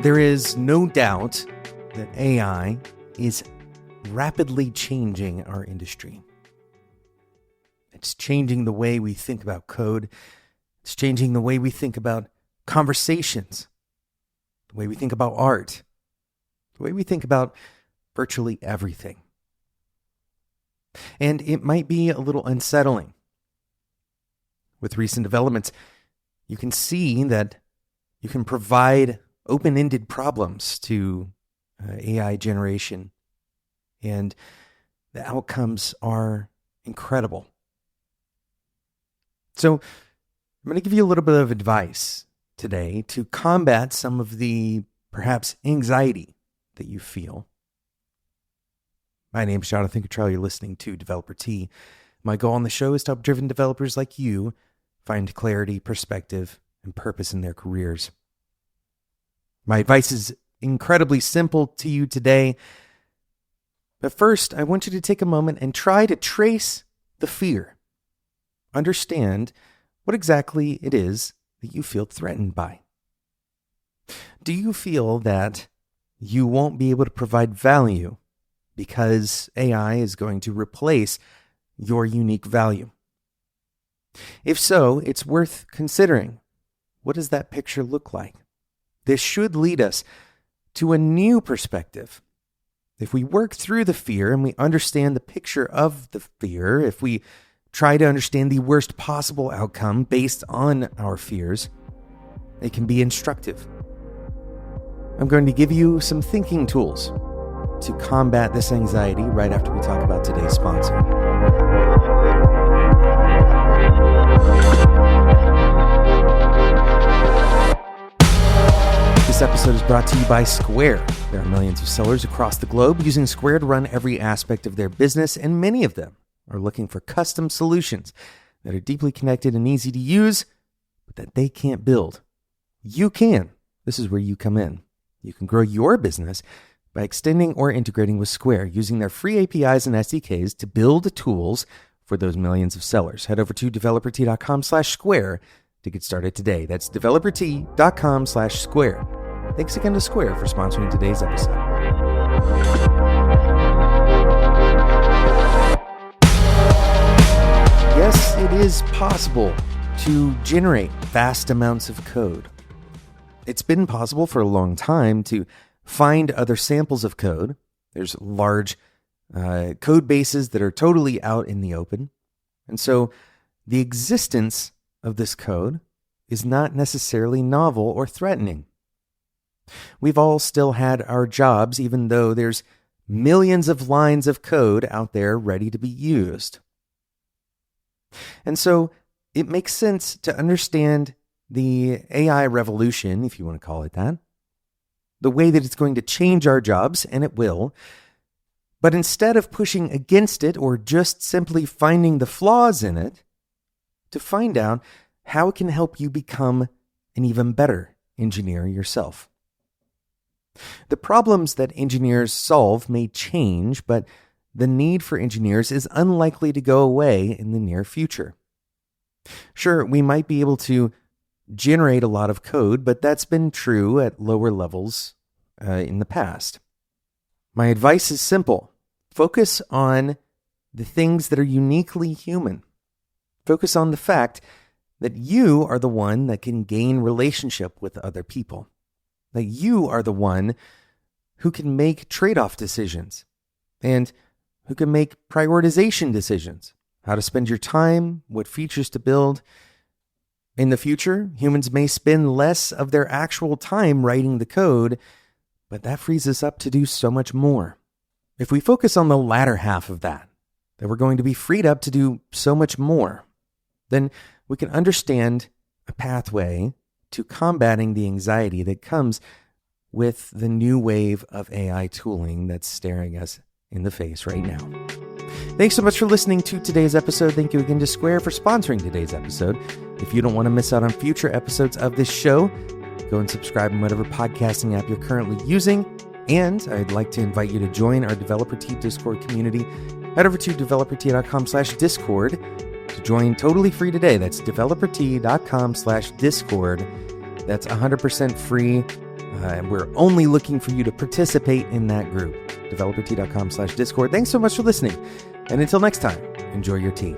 There is no doubt that AI is rapidly changing our industry. It's changing the way we think about code. It's changing the way we think about conversations, the way we think about art, the way we think about virtually everything. And it might be a little unsettling. With recent developments, you can see that you can provide open-ended problems to AI generation, and the outcomes are incredible. So I'm going to give you a little bit of advice today to combat some of the perhaps anxiety that you feel. My name is Jonathan Cottrell. You're listening to Developer Tea. My goal on the show is to help driven developers like you find clarity, perspective, and purpose in their careers. My advice is incredibly simple to you today. But first, I want you to take a moment and try to trace the fear. Understand what exactly it is that you feel threatened by. Do you feel that you won't be able to provide value because AI is going to replace your unique value? If so, it's worth considering. What does that picture look like? This should lead us to a new perspective. If we work through the fear and we understand the picture of the fear, if we try to understand the worst possible outcome based on our fears, it can be instructive. I'm going to give you some thinking tools to combat this anxiety right after we talk about today's sponsor. This episode is brought to you by Square. There are millions of sellers across the globe using Square to run every aspect of their business, and many of them are looking for custom solutions that are deeply connected and easy to use, but that they can't build. You can. This is where you come in. You can grow your business by extending or integrating with Square using their free APIs and SDKs to build tools for those millions of sellers. Head over to developertea.com/square to get started today. That's developertea.com/square. Thanks again to Square for sponsoring today's episode. Yes, it is possible to generate vast amounts of code. It's been possible for a long time to find other samples of code. There's large code bases that are totally out in the open. And so the existence of this code is not necessarily novel or threatening. We've all still had our jobs, even though there's millions of lines of code out there ready to be used. And so it makes sense to understand the AI revolution, if you want to call it that, the way that it's going to change our jobs, and it will. But instead of pushing against it or just simply finding the flaws in it, to find out how it can help you become an even better engineer yourself. The problems that engineers solve may change, but the need for engineers is unlikely to go away in the near future. Sure, we might be able to generate a lot of code, but that's been true at lower levels in the past. My advice is simple. Focus on the things that are uniquely human. Focus on the fact that you are the one that can gain relationship with other people. That you are the one who can make trade-off decisions and who can make prioritization decisions, how to spend your time, what features to build. In the future, humans may spend less of their actual time writing the code, but that frees us up to do so much more. If we focus on the latter half of that we're going to be freed up to do so much more, then we can understand a pathway to combating the anxiety that comes with the new wave of AI tooling that's staring us in the face right now. Thanks so much for listening to today's episode. Thank you again to Square for sponsoring today's episode. If you don't want to miss out on future episodes of this show, go and subscribe in whatever podcasting app you're currently using. And I'd like to invite you to join our Developer Tea Discord community. Head over to developertea.com/discord to join totally free today. That's developertea.com/discord. That's 100% free. And we're only looking for you to participate in that group. DeveloperT.com/Discord. Thanks so much for listening. And until next time, enjoy your tea.